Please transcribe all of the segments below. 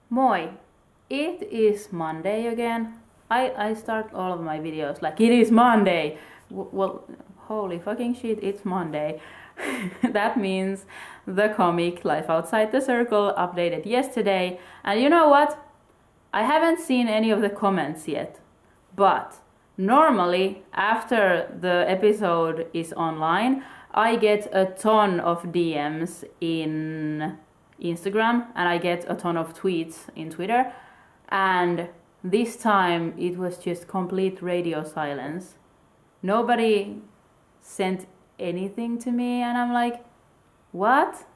Moi! It is Monday again. I start all of my videos like it is Monday. Well, holy fucking shit, it's Monday. That means the comic Life Outside the Circle updated yesterday. And you know what? I haven't seen any of the comments yet. But normally, after the episode is online, I get a ton of DMs in Instagram and I get a ton of tweets in Twitter, and this time it was just complete radio silence. Nobody sent anything to me, and I'm like, what?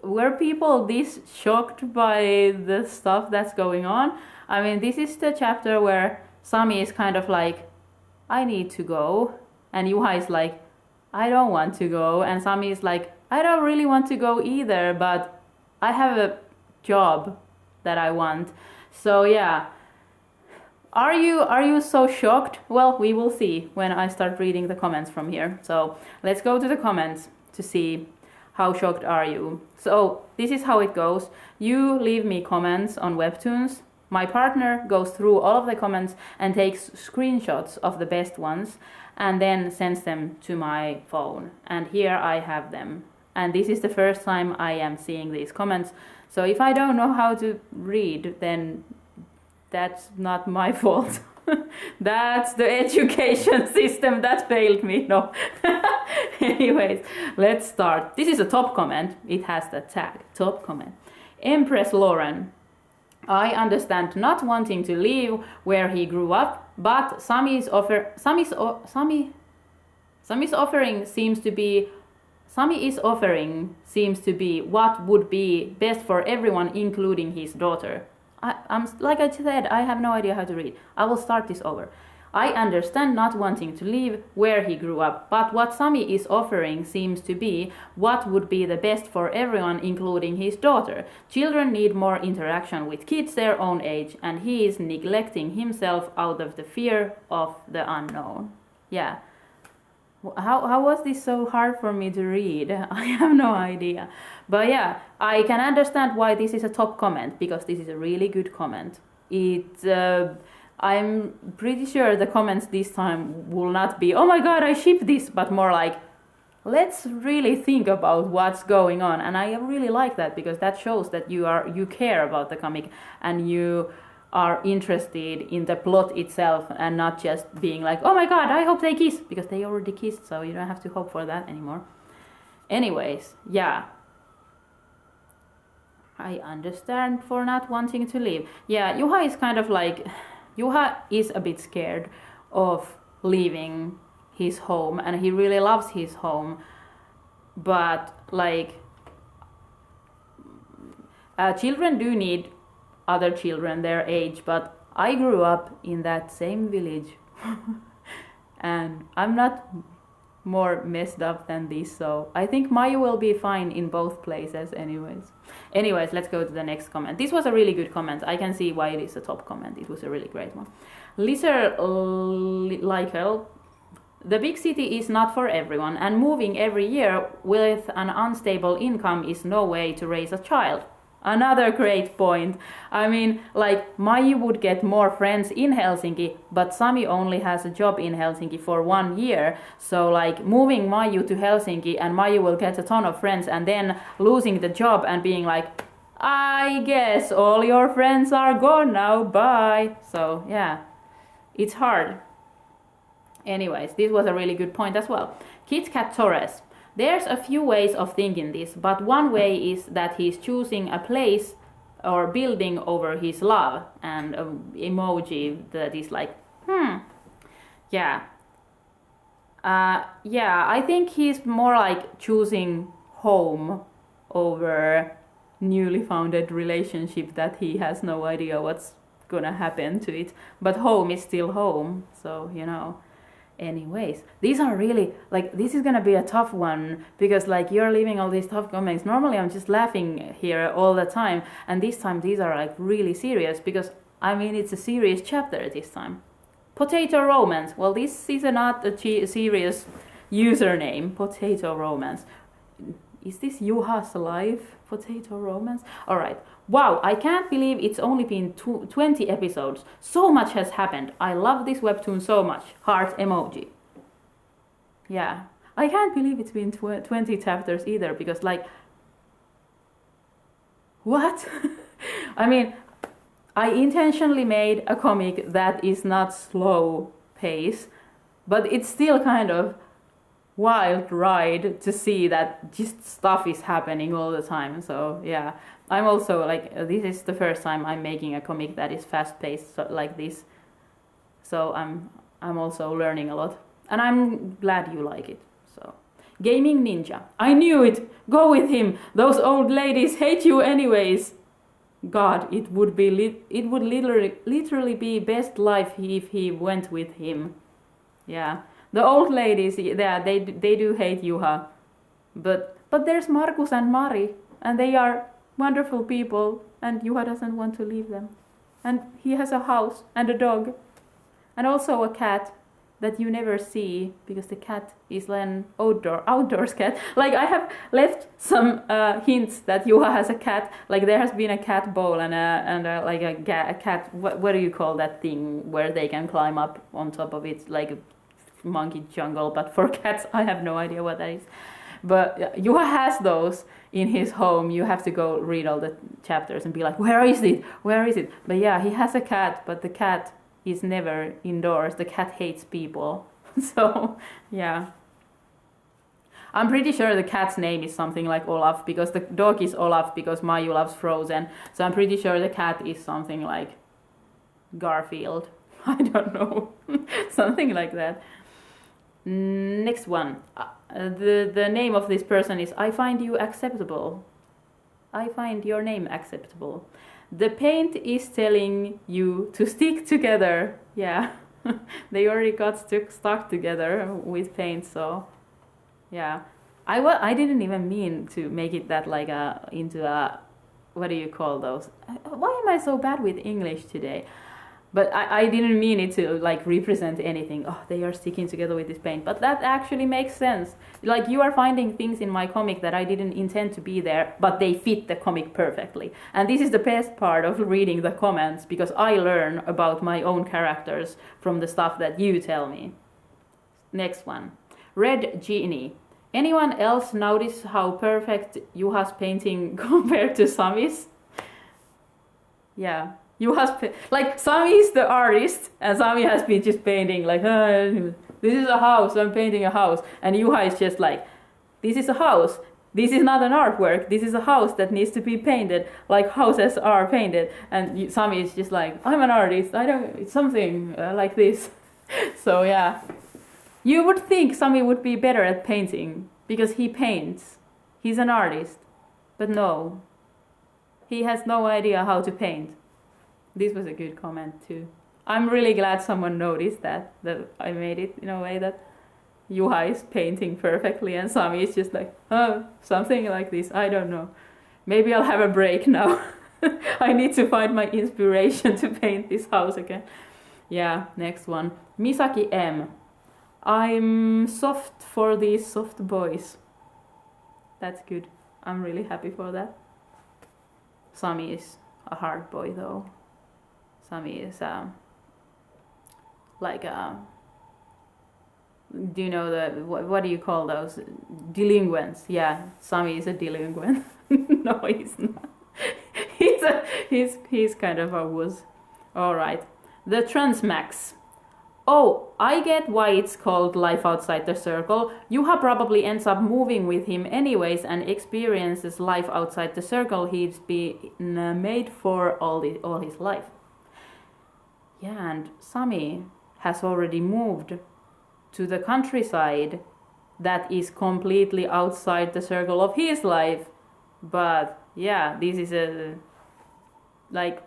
Were people this shocked by the stuff that's going on? I mean, this is the chapter where Sami is kind of like, I need to go, and Juha is like, I don't want to go, and Sami is like, I don't really want to go either, but I have a job that I want. So yeah. Are you so shocked? Well, we will see when I start reading the comments from here. So let's go to the comments to see how shocked are you. So this is how it goes. You leave me comments on Webtoons. My partner goes through all of the comments and takes screenshots of the best ones and then sends them to my phone. And here I have them. And this is the first time I am seeing these comments. So if I don't know how to read, then that's not my fault. That's the education system that failed me. No. Anyways, let's start. This is a top comment. It has the tag, top comment. Empress Lauren. I understand not wanting to leave where he grew up, but Sami's offering seems to be what would be best for everyone, including his daughter. I'm like I said, I have no idea how to read. I will start this over. I understand not wanting to leave where he grew up, but what Sami is offering seems to be what would be the best for everyone, including his daughter. Children need more interaction with kids their own age, and he is neglecting himself out of the fear of the unknown. Yeah. How was this so hard for me to read? I have no idea. But yeah, I can understand why this is a top comment, because this is a really good comment. I'm pretty sure the comments this time will not be, oh my god, I ship this, but more like, let's really think about what's going on. And I really like that, because that shows that you care about the comic and you are interested in the plot itself and not just being like, oh my god, I hope they kiss, because they already kissed, so you don't have to hope for that anymore. Anyways, yeah. I understand for not wanting to leave. Yeah, Juha is kind of like, Juha is a bit scared of leaving his home, and he really loves his home, but like, children do need other children their age, but I grew up in that same village and I'm not more messed up than this, so I think Maya will be fine in both places anyways. Let's go to the next comment. This was a really good comment. I can see why it is a top comment. It was a really great one. Lizer Leichel. The big city is not for everyone, and moving every year with an unstable income is no way to raise a child. Another great point. I mean, like, Maiju would get more friends in Helsinki, but Sami only has a job in Helsinki for 1 year. So, like, moving Maiju to Helsinki and Maiju will get a ton of friends, and then losing the job and being like, I guess all your friends are gone now, bye. So, yeah, it's hard. Anyways, this was a really good point as well. Kit Kat Torres. There's a few ways of thinking this, but one way is that he's choosing a place or building over his love, and an emoji that is like, yeah. Yeah, I think he's more like choosing home over newly founded relationship that he has no idea what's gonna happen to it. But home is still home, so, you know. Anyways, these are really, like, this is gonna be a tough one, because like you're leaving all these tough comments. Normally I'm just laughing here all the time, and this time these are like really serious, because I mean it's a serious chapter this time. Potato Romance. Well, this is not a serious username. Potato Romance. Is this Juha's life? Potato Romance? Alright. Wow, I can't believe it's only been 20 episodes. So much has happened. I love this webtoon so much. Heart emoji. Yeah. I can't believe it's been 20 chapters either, because like... What? I mean, I intentionally made a comic that is not slow pace, but it's still kind of wild ride to see that just stuff is happening all the time. So yeah, I'm also like, this is the first time I'm making a comic that is fast paced like this. So I'm also learning a lot, and I'm glad you like it. So, Gaming Ninja. I knew it. Go with him. Those old ladies hate you anyways. God, it would literally be best life if he went with him. Yeah, the old ladies, yeah, they do hate Juha, but there's Markus and Mari, and they are wonderful people, and Juha doesn't want to leave them, and he has a house and a dog, and also a cat that you never see, because the cat is an outdoors cat. Like, I have left some hints that Juha has a cat. Like, there has been a cat bowl and a cat. What do you call that thing where they can climb up on top of it, like a monkey jungle? But for cats, I have no idea what that is. But Juha has those in his home. You have to go read all the chapters and be like, where is it? Where is it? But yeah, he has a cat, but the cat is never indoors. The cat hates people. So yeah, I'm pretty sure the cat's name is something like Olaf, because the dog is Olaf because Maju loves Frozen. So I'm pretty sure the cat is something like Garfield. I don't know. Something like that. Next one. The name of this person is I find you acceptable. I find your name acceptable. The paint is telling you to stick together. Yeah, they already got stuck together with paint, so yeah. I didn't even mean to make it that like into a, what do you call those? Why am I so bad with English today? But I didn't mean it to like represent anything. Oh, they are sticking together with this paint. But that actually makes sense. Like, you are finding things in my comic that I didn't intend to be there, but they fit the comic perfectly. And this is the best part of reading the comments, because I learn about my own characters from the stuff that you tell me. Next one. Red Genie. Anyone else notice how perfect Juha's painting compared to Sami's? Yeah. Like, Sami is the artist, and Sami has been just painting like, this is a house, I'm painting a house. And Juha is just like, this is a house. This is not an artwork. This is a house that needs to be painted like houses are painted. And Sami is just like, I'm an artist. It's something like this. So yeah, you would think Sami would be better at painting because he paints. He's an artist, but no, he has no idea how to paint. This was a good comment too. I'm really glad someone noticed that I made it in a way that Juha is painting perfectly and Sami is just like, oh, something like this. I don't know. Maybe I'll have a break now. I need to find my inspiration to paint this house again. Yeah, next one. Misaki M. I'm soft for these soft boys. That's good. I'm really happy for that. Sami is a hard boy though. Sami is do you know what do you call those? Delinquents. Yeah, Sami is a delinquent. No, he's not. He's kind of a wuss. Alright. The Transmax. Oh, I get why it's called Life Outside the Circle. Juha probably ends up moving with him anyways and experiences life outside the circle he's been made for all his life. Yeah, and Sami has already moved to the countryside that is completely outside the circle of his life. But yeah, this is like,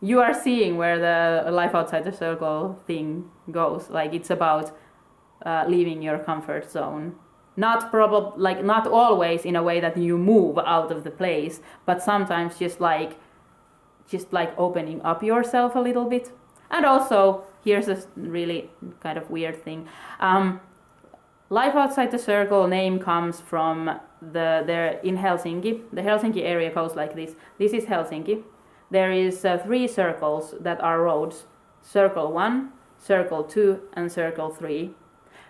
you are seeing where the life outside the circle thing goes. Like, it's about leaving your comfort zone. Not always in a way that you move out of the place, but sometimes just like opening up yourself a little bit. And also, here's a really kind of weird thing. Life Outside the Circle name comes from they're in Helsinki. The Helsinki area goes like this. This is Helsinki. There is 3 circles that are roads. Circle 1, Circle 2 and Circle 3.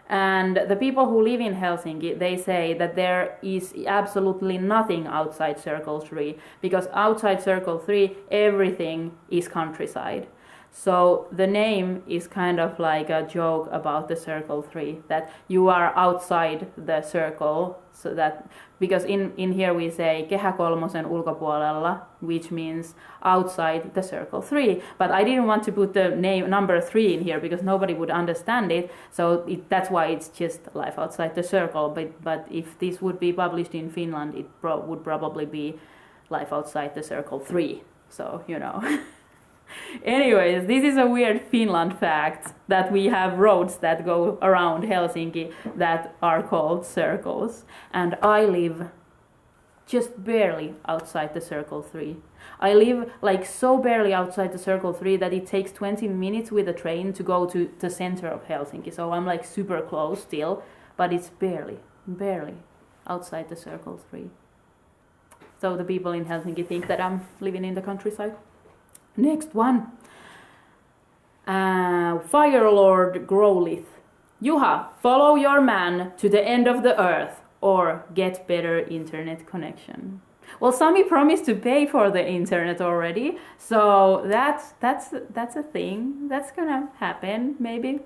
And the people who live in Helsinki, they say that there is absolutely nothing outside Circle 3, because outside Circle 3 everything is countryside. So the name is kind of like a joke about the Circle 3, that you are outside the circle, so that because in here we say Kehä kolmosen ulkopuolella, which means outside the Circle 3. But I didn't want to put the name number 3 in here because nobody would understand it, so that's why it's just Life Outside the Circle. But if this would be published in Finland, it would probably be Life Outside the Circle 3. So, you know. Anyways, this is a weird Finland fact, that we have roads that go around Helsinki that are called circles. And I live just barely outside the Circle 3. I live like so barely outside the Circle 3 that it takes 20 minutes with a train to go to the center of Helsinki. So I'm like super close still, but it's barely outside the Circle 3. So the people in Helsinki think that I'm living in the countryside. Next one. Fire Lord Growlith. Juha, follow your man to the end of the earth or get better internet connection. Well, Sami promised to pay for the internet already, so that's a thing. That's gonna happen, maybe.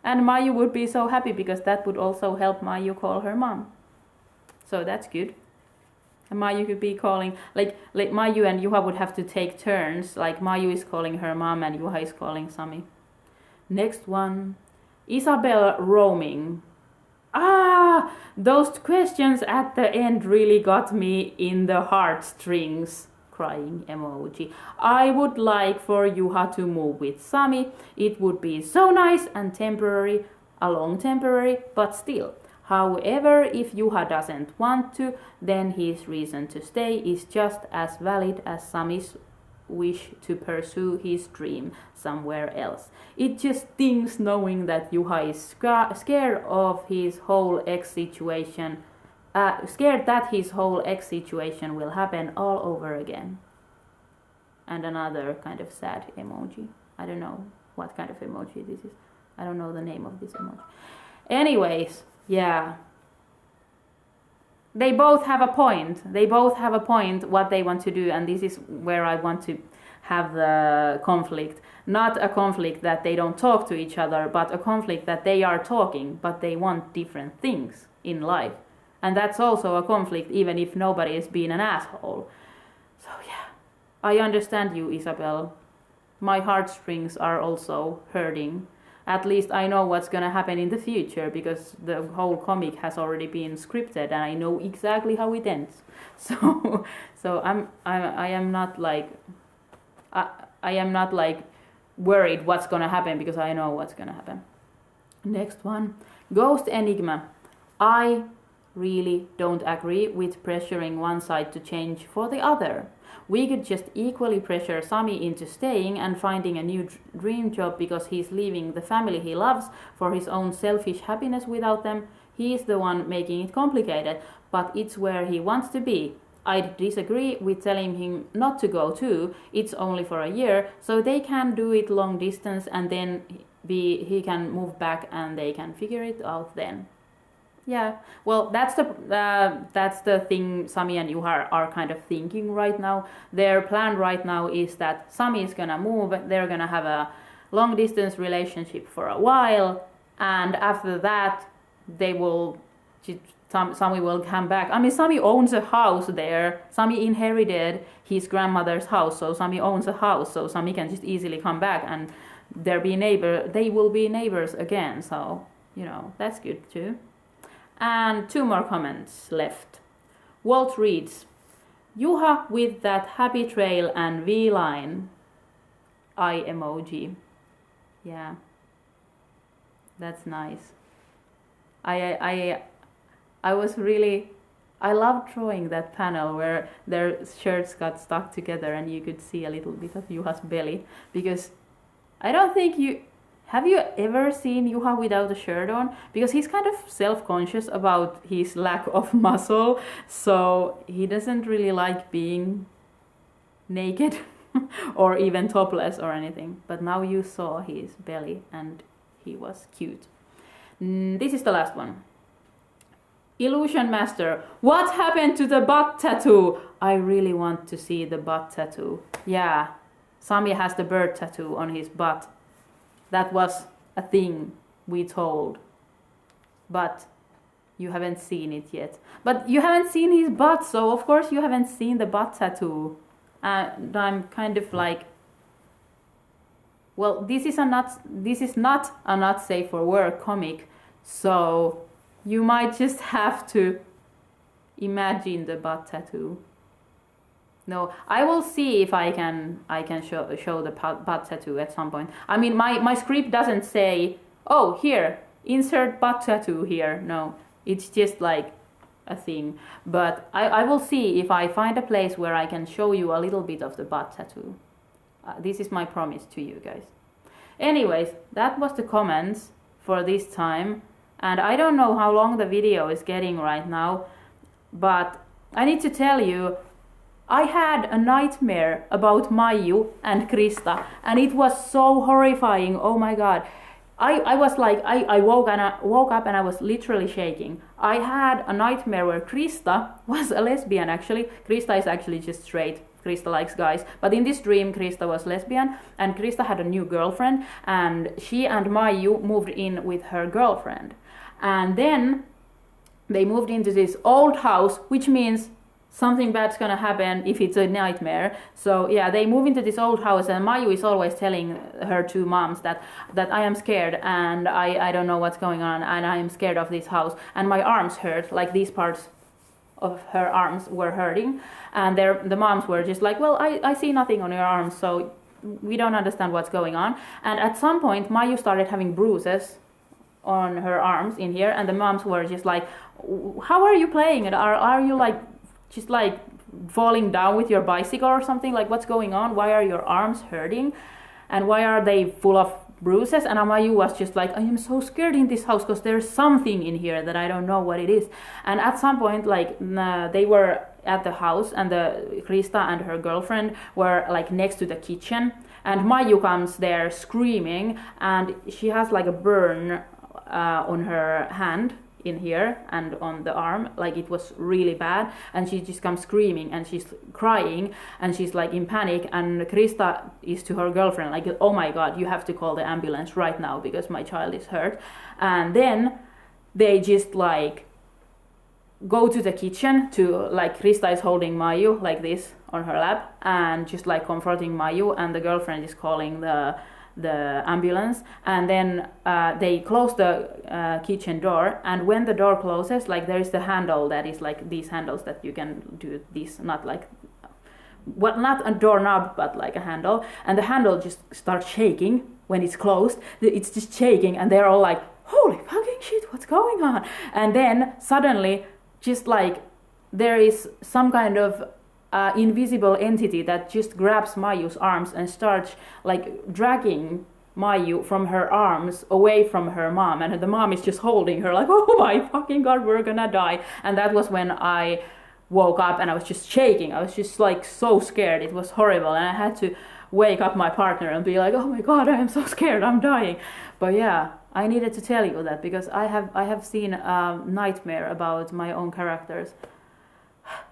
And Maiju would be so happy because that would also help Maiju call her mom. So that's good. And Maiju could be calling, like Maiju and Juha would have to take turns, like Maiju is calling her mom and Juha is calling Sami. Next one, Isabel roaming. Those questions at the end really got me in the heartstrings. Crying emoji. I would like for Juha to move with Sami. It would be so nice and temporary, a long temporary, but still. However, if Juha doesn't want to, then his reason to stay is just as valid as Sami's wish to pursue his dream somewhere else. It just stings knowing that Juha is scared of his whole ex situation, scared that his whole ex situation will happen all over again. And another kind of sad emoji. I don't know what kind of emoji this is. I don't know the name of this emoji. Anyways, yeah. They both have a point. They both have a point what they want to do, and this is where I want to have the conflict. Not a conflict that they don't talk to each other, but a conflict that they are talking, but they want different things in life. And that's also a conflict, even if nobody is being an asshole. So yeah, I understand you, Isabel. My heartstrings are also hurting. At least I know what's gonna happen in the future, because the whole comic has already been scripted and I know exactly how it ends. So I am not like worried what's gonna happen, because I know what's gonna happen. Next one, Ghost Enigma. I really don't agree with pressuring one side to change for the other. We could just equally pressure Sami into staying and finding a new dream job because he's leaving the family he loves for his own selfish happiness without them. He's the one making it complicated, but it's where he wants to be. I'd disagree with telling him not to go too. It's only for a year, so they can do it long distance and then he can move back and they can figure it out then. Yeah, well, that's the thing Sami and Juha are kind of thinking right now. Their plan right now is that Sami is gonna move, they're gonna have a long distance relationship for a while, and after that Sami will come back. I mean, Sami owns a house there. Sami inherited his grandmother's house, so Sami owns a house, so Sami can just easily come back and they will be neighbors again, so, you know, that's good too. And 2 more comments left. Walt reads, Juha with that happy trail and V-line. Eye emoji. Yeah, that's nice. I love drawing that panel where their shirts got stuck together and you could see a little bit of Juha's belly, because I don't think Have you ever seen Juha without a shirt on? Because he's kind of self-conscious about his lack of muscle, so he doesn't really like being naked or even topless or anything. But now you saw his belly and he was cute. This is the last one. Illusion Master, what happened to the butt tattoo? I really want to see the butt tattoo. Yeah, Sami has the bird tattoo on his butt. That was a thing we told. But you haven't seen it yet. But you haven't seen his butt, so of course you haven't seen the butt tattoo. And I'm kind of like, well, this is not a not safe for work comic, so you might just have to imagine the butt tattoo. No, I will see if I can show the butt tattoo at some point. I mean, my script doesn't say, oh, here, insert butt tattoo here. No, it's just like a thing. But I will see if I find a place where I can show you a little bit of the butt tattoo. This is my promise to you guys. Anyways, that was the comments for this time. And I don't know how long the video is getting right now, but I need to tell you, I had a nightmare about Maiju and Krista, and it was so horrifying. Oh my god. I was like, I woke up and I was literally shaking. I had a nightmare where Krista was a lesbian actually. Krista is actually just straight. Krista likes guys. But in this dream, Krista was lesbian, and Krista had a new girlfriend, and she and Maiju moved in with her girlfriend. And then they moved into this old house, which means something bad's gonna happen if it's a nightmare. So yeah, they move into this old house, and Maiju is always telling her two moms that I am scared and I don't know what's going on, and I am scared of this house, and my arms hurt, like these parts of her arms were hurting, and the moms were just like, well, I see nothing on your arms, so we don't understand what's going on. And at some point Maiju started having bruises on her arms in here, and the moms were just like, how are you playing it? Are you like just like falling down with your bicycle or something? Like, what's going on? Why are your arms hurting? And why are they full of bruises? And Maiju was just like, I am so scared in this house because there's something in here that I don't know what it is. And at some point, like, they were at the house, and the Krista and her girlfriend were like next to the kitchen, and Maiju comes there screaming, and she has like a burn on her hand in here and on the arm, like it was really bad, and she just comes screaming and she's crying and she's like in panic, and Krista is to her girlfriend like, oh my god, you have to call the ambulance right now because my child is hurt. And then they just like go to the kitchen to, like, Krista is holding Maiju like this on her lap and just like comforting Maiju, and the girlfriend is calling the ambulance. And then they close the kitchen door, and when the door closes, like, there is the handle that is like these handles that you can do this, not like, well, not a doorknob but like a handle, and the handle just starts shaking when it's closed. It's just shaking, and they're all like, holy fucking shit, what's going on? And then suddenly, just like, there is some kind of invisible entity that just grabs Maiju's arms and starts like dragging Maiju from her arms away from her mom, and the mom is just holding her like, oh my fucking god, we're gonna die. And that was when I woke up, and I was just shaking. I was just like so scared. It was horrible, and I had to wake up my partner and be like, oh my god, I am so scared, I'm dying. But yeah, I needed to tell you that because I have seen a nightmare about my own characters.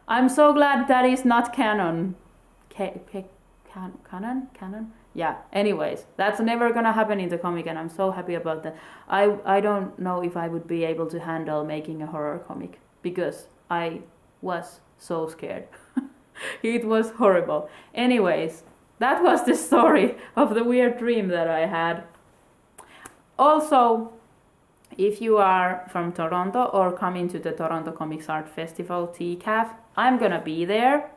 I'm so glad that is not canon. Canon? Yeah, anyways, that's never gonna happen in the comic, and I'm so happy about that. I don't know if I would be able to handle making a horror comic because I was so scared. It was horrible. Anyways, that was the story of the weird dream that I had. Also, if you are from Toronto or coming to the Toronto Comics Art Festival TCAF, I'm gonna be there.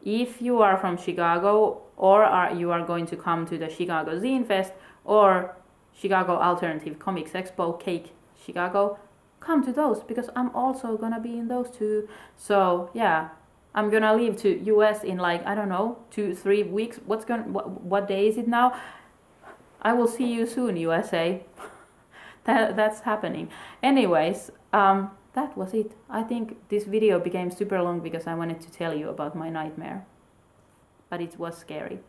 If you are from Chicago, or you are going to come to the Chicago Zine Fest or Chicago Alternative Comics Expo, Cake Chicago, come to those because I'm also gonna be in those too. So yeah, I'm gonna leave to US in like, I don't know, 2-3 weeks. What day is it now? I will see you soon, USA. That's happening. Anyways, that was it. I think this video became super long because I wanted to tell you about my nightmare. But it was scary.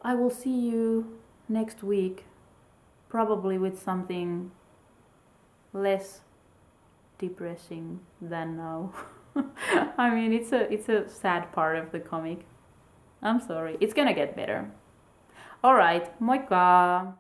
I will see you next week, probably with something less depressing than now. I mean, it's a sad part of the comic. I'm sorry. It's gonna get better. Alright, moikka!